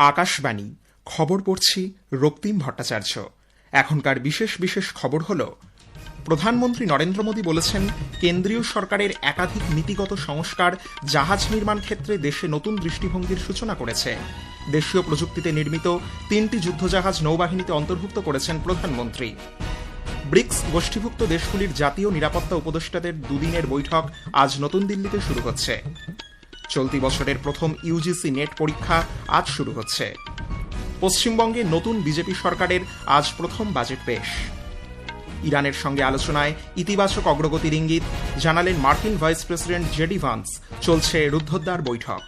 আকাশবাণী খবর পড়ছি রক্তিম ভট্টাচার্য। এখনকার বিশেষ বিশেষ খবর হল, প্রধানমন্ত্রী নরেন্দ্র মোদী বলেছেন, কেন্দ্রীয় সরকারের একাধিক নীতিগত সংস্কার জাহাজ নির্মাণ ক্ষেত্রে দেশে নতুন দৃষ্টিভঙ্গির সূচনা করেছে। দেশীয় প্রযুক্তিতে নির্মিত 3টি যুদ্ধজাহাজ নৌবাহিনীতে অন্তর্ভুক্ত করেছেন প্রধানমন্ত্রী। ব্রিক্স গোষ্ঠীভুক্ত দেশগুলির জাতীয় নিরাপত্তা উপদেষ্টাদের দুদিনের বৈঠক আজ নতুন দিল্লিতে শুরু হচ্ছে। চলতি বছরের প্রথম ইউজিসি নেট পরীক্ষা আজ শুরু হচ্ছে। পশ্চিমবঙ্গে নতুন বিজেপি সরকারের আজ প্রথম বাজেট পেশ। ইরানের সঙ্গে আলোচনায় ইতিবাচক অগ্রগতির ইঙ্গিত জানালেন মার্কিন ভাইস প্রেসিডেন্ট জেডি ভান্স। চলছে রুদ্ধদ্বার বৈঠক।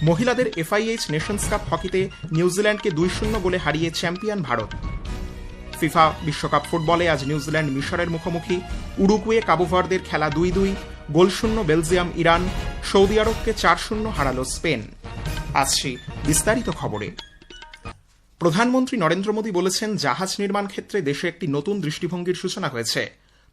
মহিলাদের FIH নেশনস কাপ হকিতে নিউজিল্যান্ডকে 2-0 গোলে হারিয়ে চ্যাম্পিয়ন ভারত। ফিফা বিশ্বকাপ ফুটবলে আজ নিউজিল্যান্ড মিশরের মুখোমুখি। উরুগুয়ে কাবোভার্দের খেলা 2-2, গোলশূন্য বেলজিয়াম ইরান। সৌদি আরবকে 4-0 হারাল স্পেন। আসছি বিস্তারিত খবরে। প্রধানমন্ত্রী নরেন্দ্র মোদী বলেছেন, জাহাজ নির্মাণ ক্ষেত্রে দেশে একটি নতুন দৃষ্টিভঙ্গির সূচনা হয়েছে।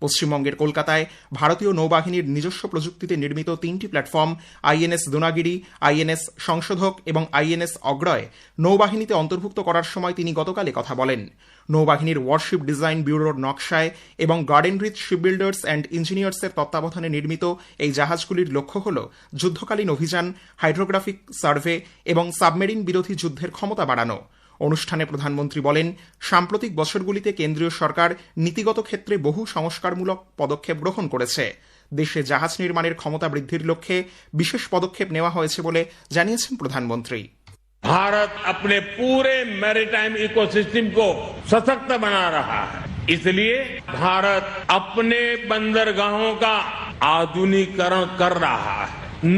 পশ্চিমবঙ্গের কলকাতায় ভারতীয় নৌবাহিনীর নিজস্ব প্রযুক্তিতে নির্মিত 3টি প্ল্যাটফর্ম INS দুনাগিরি, INS সংশোধক এবং INS অগ্রয় নৌবাহিনীতে অন্তর্ভুক্ত করার সময় তিনি গতকাল কথা বলেন। নৌবাহিনীর ওয়ারশিপ ডিজাইন ব্যুরোর নকশায় এবং গার্ডেন রিচ শিপবিল্ডার্স অ্যান্ড ইঞ্জিনিয়ার্সের তত্ত্বাবধানে নির্মিত এই জাহাজগুলির লক্ষ্য হল যুদ্ধকালীন অভিযান, হাইড্রোগ্রাফিক সার্ভে এবং সাবমেরিন বিরোধী যুদ্ধের ক্ষমতা বাড়ানো। অনুষ্ঠানে প্রধানমন্ত্রী বলেন, সাম্প্রতিক বছরগুলিতে কেন্দ্রীয় সরকার নীতিগত ক্ষেত্রে বহু সংস্কারমূলক পদক্ষেপ গ্রহণ করেছে। দেশে জাহাজ নির্মাণের ক্ষমতা বৃদ্ধির লক্ষ্যে বিশেষ পদক্ষেপ নেওয়া হয়েছে বলে জানিয়েছেন প্রধানমন্ত্রী। भारत अपने पूरे मैरीटाइम इकोसिस्टम को सशक्त बना रहा है। इसलिए भारत अपने बंदरगाहों का आधुनिकीकरण कर रहा है,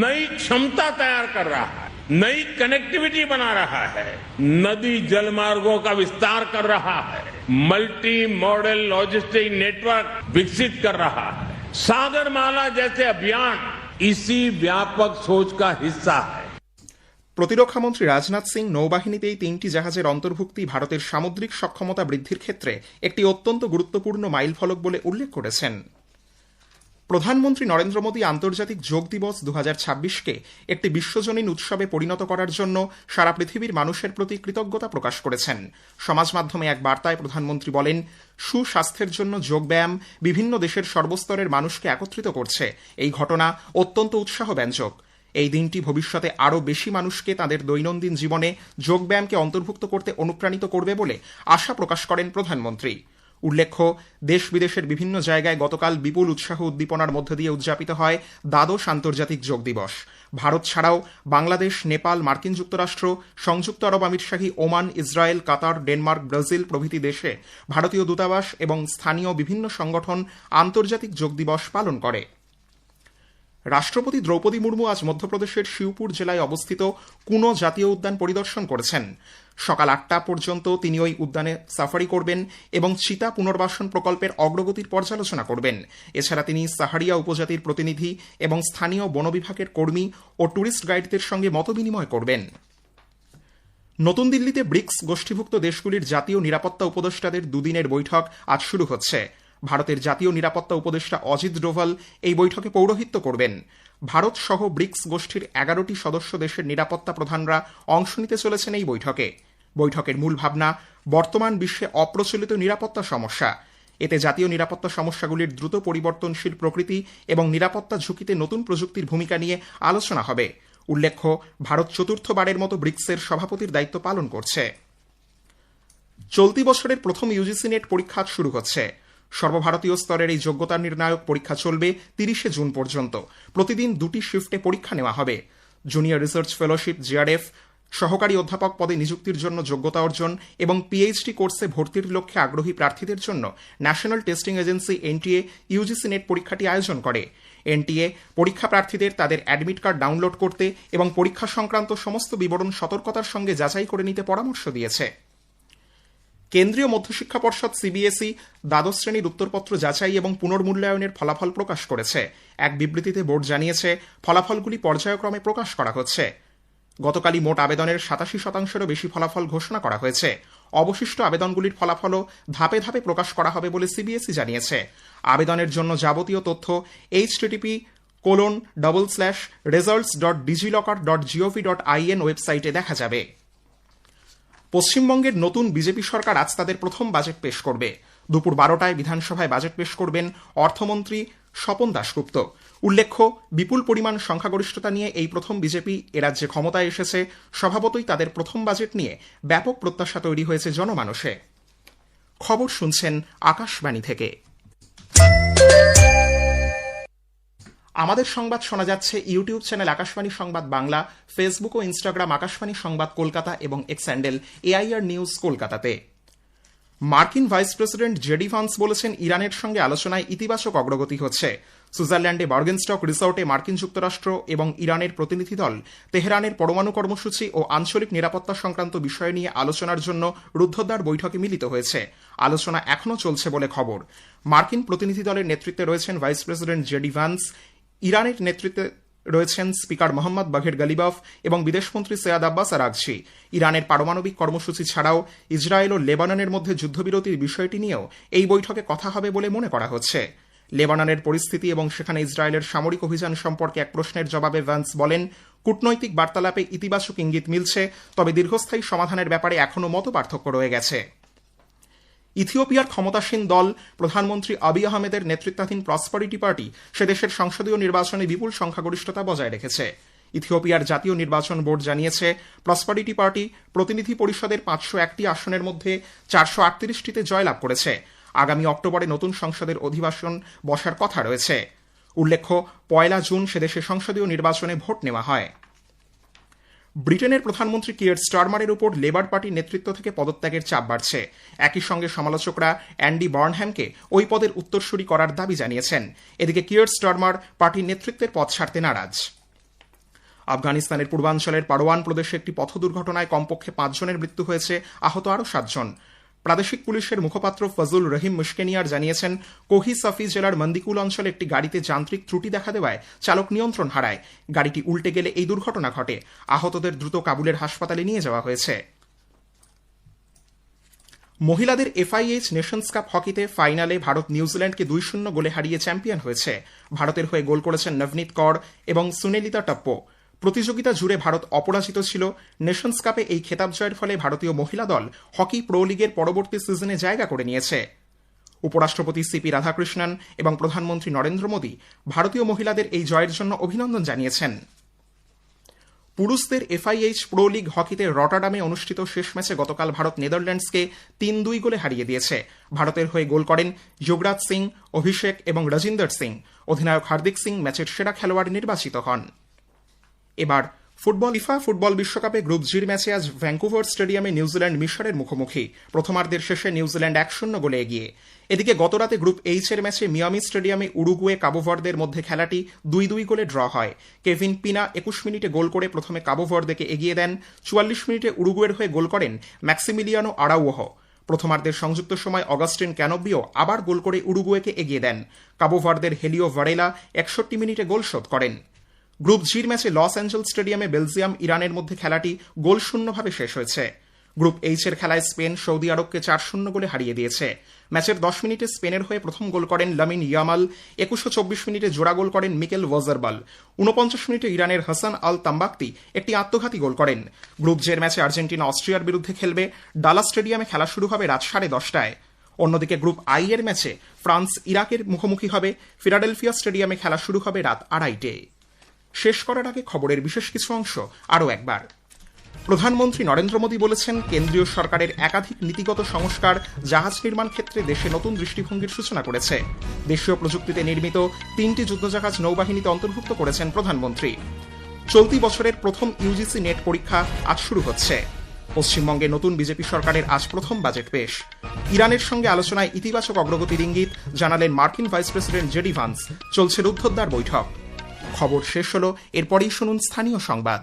नई क्षमता तैयार कर रहा है, नई कनेक्टिविटी बना रहा है, नदी जलमार्गों का विस्तार कर रहा है, मल्टी मॉडल लॉजिस्टिक नेटवर्क विकसित कर रहा है। सागरमाला जैसे अभियान इसी व्यापक सोच का हिस्सा है। প্রতিরক্ষামন্ত্রী রাজনাথ সিং নৌবাহিনীতে এই 3টি জাহাজের অন্তর্ভুক্তি ভারতের সামুদ্রিক সক্ষমতা বৃদ্ধির ক্ষেত্রে একটি অত্যন্ত গুরুত্বপূর্ণ মাইলফলক বলে উল্লেখ করেছেন। প্রধানমন্ত্রী নরেন্দ্র মোদী আন্তর্জাতিক যোগ দিবস 2026কে একটি বিশ্বজনীন উৎসবে পরিণত করার জন্য সারা পৃথিবীর মানুষের প্রতি কৃতজ্ঞতা প্রকাশ করেছেন। সমাজ মাধ্যমে এক বার্তায় প্রধানমন্ত্রী বলেন, সুস্বাস্থ্যের জন্য যোগব্যায়াম বিভিন্ন দেশের সর্বস্তরের মানুষকে একত্রিত করছে। এই ঘটনা অত্যন্ত উৎসাহব্যঞ্জক। এই দিনটি ভবিষ্যতে আরও বেশি মানুষকে তাদের দৈনন্দিন জীবনে যোগব্যায়ামকে অন্তর্ভুক্ত করতে অনুপ্রাণিত করবে বলে আশা প্রকাশ করেন প্রধানমন্ত্রী। উল্লেখ্য, দেশ বিদেশের বিভিন্ন জায়গায় গতকাল বিপুল উৎসাহ উদ্দীপনার মধ্য দিয়ে উদযাপিত হয় দ্বাদশ আন্তর্জাতিক যোগ দিবস। ভারত ছাড়াও বাংলাদেশ, নেপাল, মার্কিন যুক্তরাষ্ট্র, সংযুক্ত আরব আমিরশাহী, ওমান, ইসরায়েল, কাতার, ডেনমার্ক, ব্রাজিল প্রভৃতি দেশে ভারতীয় দূতাবাস এবং স্থানীয় বিভিন্ন সংগঠন আন্তর্জাতিক যোগ দিবস পালন করে। রাষ্ট্রপতি দ্রৌপদী মুর্মু আজ মধ্যপ্রদেশের শিউপুর জেলায় অবস্থিত কুনো জাতীয় উদ্যান পরিদর্শন করেছেন। সকাল 8টা পর্যন্ত তিনি ওই উদ্যানে সাফারি করবেন এবং চিতা পুনর্বাসন প্রকল্পের অগ্রগতির পর্যালোচনা করবেন। এছাড়া তিনি সাহারিয়া উপজাতির প্রতিনিধি এবং স্থানীয় বন বিভাগের কর্মী ও ট্যুরিস্ট গাইডদের সঙ্গে মতবিনিময় করবেন। নতুন দিল্লিতে ব্রিক্স গোষ্ঠীভুক্ত দেশগুলির জাতীয় নিরাপত্তা উপদেষ্টাদের দুদিনের বৈঠক আজ শুরু হচ্ছে। ভারতের জাতীয় নিরাপত্তা উপদেষ্টা অজিত ডোভাল এই বৈঠকে পৌরোহিত্য করবেন। ভারত সহ ব্রিক্স গোষ্ঠীর 11টি সদস্য দেশের নিরাপত্তা প্রধানরা অংশ নিতে চলেছেন এই বৈঠকে। বৈঠকের মূল ভাবনা বর্তমান বিশ্বে অপ্রচলিত নিরাপত্তা সমস্যা। এতে জাতীয় নিরাপত্তা সমস্যাগুলির দ্রুত পরিবর্তনশীল প্রকৃতি এবং নিরাপত্তা ঝুঁকিতে নতুন প্রযুক্তির ভূমিকা নিয়ে আলোচনা হবে। উল্লেখ্য, ভারত চতুর্থবারের মতো ব্রিক্সের সভাপতির দায়িত্ব পালন করছে। চলতি বছরের প্রথম ইউজিসি নেট পরীক্ষা শুরু হচ্ছে। সর্বভারতীয় স্তরের এই যোগ্যতা নির্ণায়ক পরীক্ষা চলবে 30শে জুন পর্যন্ত। প্রতিদিন 2টি শিফটে পরীক্ষা নেওয়া হবে। জুনিয়র রিসার্চ ফেলোশিপ, জিআরএফ, সহকারী অধ্যাপক পদে নিযুক্তির জন্য যোগ্যতা অর্জন এবং PhD কোর্সে ভর্তির লক্ষ্যে আগ্রহী প্রার্থীদের জন্য national testing agency NTA UGC net পরীক্ষাটি আয়োজন করে। NTA পরীক্ষা প্রার্থীদের তাদের অ্যাডমিট কার্ড ডাউনলোড করতে এবং পরীক্ষা সংক্রান্ত সমস্ত বিবরণ সতর্কতার সঙ্গে যাচাই করে নিতে পরামর্শ দিয়েছে। কেন্দ্রীয় মধ্যশিক্ষা পর্ষদ CBSE দ্বাদশ শ্রেণীর উত্তরপত্র যাচাই এবং পুনর্মূল্যায়নের ফলাফল প্রকাশ করেছে। এক বিবৃতিতে বোর্ড জানিয়েছে, ফলাফলগুলি পর্যায়ক্রমে প্রকাশ করা হচ্ছে। গতকালই মোট আবেদনের 87%-এরও বেশি ফলাফল ঘোষণা করা হয়েছে। অবশিষ্ট আবেদনগুলির ফলাফলও ধাপে ধাপে প্রকাশ করা হবে বলে CBSE জানিয়েছে। আবেদনের জন্য যাবতীয় তথ্য http://results.digilocker.gov.in ওয়েবসাইটে দেখা যাবে। পশ্চিমবঙ্গের নতুন বিজেপি সরকার আজ তাদের প্রথম বাজেট পেশ করবে। দুপুর 12টায় বিধানসভায় বাজেট পেশ করবেন অর্থমন্ত্রী স্বপন দাশগুপ্ত। উল্লেখ্য, বিপুল পরিমাণ সংখ্যাগরিষ্ঠতা নিয়ে এই প্রথম বিজেপি এরাজ্যে ক্ষমতায় এসেছে। স্বভাবতই তাদের প্রথম বাজেট নিয়ে ব্যাপক প্রত্যাশা তৈরি হয়েছে জনমানসে। খবর শুনছেন আকাশবাণী থেকে। আমাদের সংবাদ শোনা যাচ্ছে ইউটিউব চ্যানেল আকাশবাণী সংবাদ বাংলা, ফেসবুক ও ইনস্টাগ্রাম আকাশবাণী সংবাদ কলকাতা এবং এক্স হ্যান্ডেল এআইআর নিউজ কলকাতাতে। মার্কিন ভাইস প্রেসিডেন্ট জেডি ভান্স বলেছেন, ইরানের সঙ্গে আলোচনায় ইতিবাচক অগ্রগতি হচ্ছে। সুইজারল্যান্ডে বার্গেনস্টক রিসোর্টে মার্কিন যুক্তরাষ্ট্র এবং ইরানের প্রতিনিধি দল তেহরানের পরমাণু কর্মসূচি ও আঞ্চলিক নিরাপত্তা সংক্রান্ত বিষয় নিয়ে আলোচনার জন্য রুদ্ধদ্বার বৈঠকে মিলিত হয়েছে। আলোচনা এখনও চলছে বলে খবর। মার্কিন প্রতিনিধি দলের নেতৃত্বে রয়েছেন ভাইস প্রেসিডেন্ট জেডি ভান্স, ইরানের নেতৃত্বে রয়েছেন স্পিকার মোহাম্মদ বাঘের গালিবাফ এবং বিদেশমন্ত্রী সৈয়দ আব্বাস আরাগচি। ইরানের পারমাণবিক কর্মসূচি ছাড়াও ইসরায়েল ও লেবাননের মধ্যে যুদ্ধবিরতির বিষয়টি নিয়েও এই বৈঠকে কথা হবে বলে মনে করা হচ্ছে। লেবাননের পরিস্থিতি এবং সেখানে ইসরায়েলের সামরিক অভিযান সম্পর্কে এক প্রশ্নের জবাবে ভ্যান্স বলেন, কূটনৈতিক বার্তালাপে ইতিবাচক ইঙ্গিত মিলছে, তবে দীর্ঘস্থায়ী সমাধানের ব্যাপারে এখনও মতপার্থক্য রয়ে গেছে। ইথিওপিয়ার ক্ষমতাসীন দল প্রধানমন্ত্রী আবিই আহমেদের নেতৃত্বাধীন প্রসপারিটি পার্টি সে দেশের সংসদীয় নির্বাচনে বিপুল সংখ্যাগরিষ্ঠতা বজায় রেখেছে। ইথিওপিয়ার জাতীয় নির্বাচন বোর্ড জানিয়েছে, প্রসপারিটি পার্টি প্রতিনিধি পরিষদের 501টি আসনের মধ্যে 438টিতে জয়লাভ করেছে। আগামী অক্টোবরে নতুন সংসদের অধিবেশন বসার কথা রয়েছে। উল্লেখ্য, 1 জুন সেদেশে সংসদীয় নির্বাচনে ভোট নেওয়া হয়। ব্রিটেনের প্রধানমন্ত্রী কিয়ার স্টারমারের উপর লেবার পার্টির নেতৃত্ব থেকে পদত্যাগের চাপ বাড়ছে। একই সঙ্গে সমালোচকরা অ্যান্ডি বার্নহ্যামকে ওই পদের উত্তরসূরি করার দাবি জানিয়েছেন। এদিকে কিয়ার স্টারমার পার্টির নেতৃত্বের পদ ছাড়তে নারাজ। আফগানিস্তানের পূর্বাঞ্চলের পারোয়ান প্রদেশে একটি পথ দুর্ঘটনায় কমপক্ষে 5 জনের মৃত্যু হয়েছে, আহত আরও 7 জন। প্রাদেশিক পুলিশের মুখপাত্র ফজল রহিম মুশকেনিয়ার জানিয়েছেন, কোহি সাফি জেলার মন্দিকুল অঞ্চলে একটি গাড়িতে যান্ত্রিক ত্রুটি দেখা দেওয়ায় চালক নিয়ন্ত্রণ হারায়। গাড়িটি উল্টে গেলে এই দুর্ঘটনা ঘটে। আহতদের দ্রুত কাবুলের হাসপাতালে নিয়ে যাওয়া হয়েছে। মহিলাদের FIH নেশনস কাপ হকিতে ফাইনালে ভারত নিউজিল্যান্ডকে 2-0 গোলে হারিয়ে চ্যাম্পিয়ন হয়েছে। ভারতের হয়ে গোল করেছেন নবনীত কৌর এবং সুনেলিতা টপ্পো। প্রতিযোগিতা জুড়ে ভারত অপরাজিত ছিল। নেশনস কাপে এই খেতাব জয়ের ফলে ভারতীয় মহিলা দল হকি প্রো লিগের পরবর্তী সিজনে জায়গা করে নিয়েছে। উপরাষ্ট্রপতি সিপি রাধাকৃষ্ণন এবং প্রধানমন্ত্রী নরেন্দ্র মোদী ভারতীয় মহিলাদের এই জয়ের জন্য অভিনন্দন জানিয়েছেন। পুরুষদের FIH প্রো লিগ হকিতে রটারডামে অনুষ্ঠিত শেষ ম্যাচে গতকাল ভারত নেদারল্যান্ডসকে 3-2 গোলে হারিয়ে দিয়েছে। ভারতের হয়ে গোল করেন যুবরাজ সিং, অভিষেক এবং রজিন্দর সিং। অধিনায়ক হার্দিক সিং ম্যাচের সেরা খেলোয়াড় নির্বাচিত হন। এবার ফুটবল। ফিফা ফুটবল বিশ্বকাপে গ্রুপ জির ম্যাচে আজ ভ্যাঙ্কুভার স্টেডিয়ামে নিউজিল্যান্ড মিশরের মুখোমুখি। প্রথমার্ধের শেষে নিউজিল্যান্ড 1-0 গোলে এগিয়ে। এদিকে গতরাতে গ্রুপ এইচ এর ম্যাচে মিয়ামি স্টেডিয়ামে উরুগুয়ে কাবোভার্দের মধ্যে খেলাটি 2-2 গোলে ড্র হয়। কেভিন পিনা 21 মিনিটে গোল করে প্রথমে কাবোভার্দেকে এগিয়ে দেন। 44 মিনিটে উরুগুয়ের হয়ে গোল করেন ম্যাক্সিমিলিয়ানো আরাউহো। প্রথমার্ধের সংযুক্ত সময় অগাস্টিন ক্যানোবিও আবার গোল করে উরুগুয়েকে এগিয়ে দেন। কাবোভার্দের হেলিও ভারেলা 61 মিনিটে গোল শোধ করেন। গ্রুপ জির ম্যাচে লস অ্যাঞ্জেলস স্টেডিয়ামে বেলজিয়াম ইরানের মধ্যে খেলাটি গোলশূন্যভাবে শেষ হয়েছে। গ্রুপ এইচ এর খেলায় স্পেন সৌদি আরবকে 4-0 গোলে হারিয়ে দিয়েছে। ম্যাচের 10 মিনিটে স্পেনের হয়ে প্রথম গোল করেন লামিন ইয়ামাল। 21-24 মিনিটে জোড়া গোল করেন মিকেল ওয়াজারবাল। 49 মিনিটে ইরানের হাসান আল তাম্বাক্তি একটি আত্মঘাতী গোল করেন। গ্রুপ জের ম্যাচে আর্জেন্টিনা অস্ট্রিয়ার বিরুদ্ধে খেলবে। ডালাস স্টেডিয়ামে খেলা শুরু হবে রাত 10:30টায়। অন্যদিকে গ্রুপ আই এর ম্যাচে ফ্রান্স ইরাকের মুখোমুখি হবে। ফিলাডেলফিয়া স্টেডিয়ামে খেলা শুরু হবে রাত 2:30টায়। শেষ করার আগে খবরের বিশেষ কিছু অংশ আরও একবার। প্রধানমন্ত্রী নরেন্দ্র মোদী বলেছেন, কেন্দ্রীয় সরকারের একাধিক নীতিগত সংস্কার জাহাজ নির্মাণ ক্ষেত্রে দেশে নতুন দৃষ্টিভঙ্গির সূচনা করেছে। দেশীয় প্রযুক্তিতে নির্মিত 3টি যুদ্ধজাহাজ নৌবাহিনীতে অন্তর্ভুক্ত করেছেন প্রধানমন্ত্রী। চলতি বছরের প্রথম UGC নেট পরীক্ষা আজ শুরু হচ্ছে। পশ্চিমবঙ্গে নতুন বিজেপি সরকারের আজ প্রথম বাজেট পেশ। ইরানের সঙ্গে আলোচনায় ইতিবাচক অগ্রগতির ইঙ্গিত জানালেন মার্কিন ভাইস প্রেসিডেন্ট জেডি ভান্স। চলছে রুদ্ধদ্বার বৈঠক। খবর শেষ হলো, এরপরেই শুনুন স্থানীয় সংবাদ।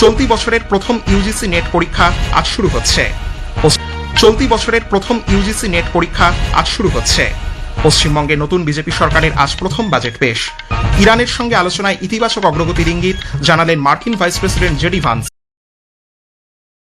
চলতি বছরের প্রথম UGC নেট পরীক্ষা আজ শুরু হচ্ছে। পশ্চিমবঙ্গে নতুন বিজেপি সরকারের আজ প্রথম বাজেট পেশ। ইরানের সঙ্গে আলোচনায় ইতিবাচক অগ্রগতির ইঙ্গিত জানালেন মার্কিন ভাইস প্রেসিডেন্ট জেডি ভান্স।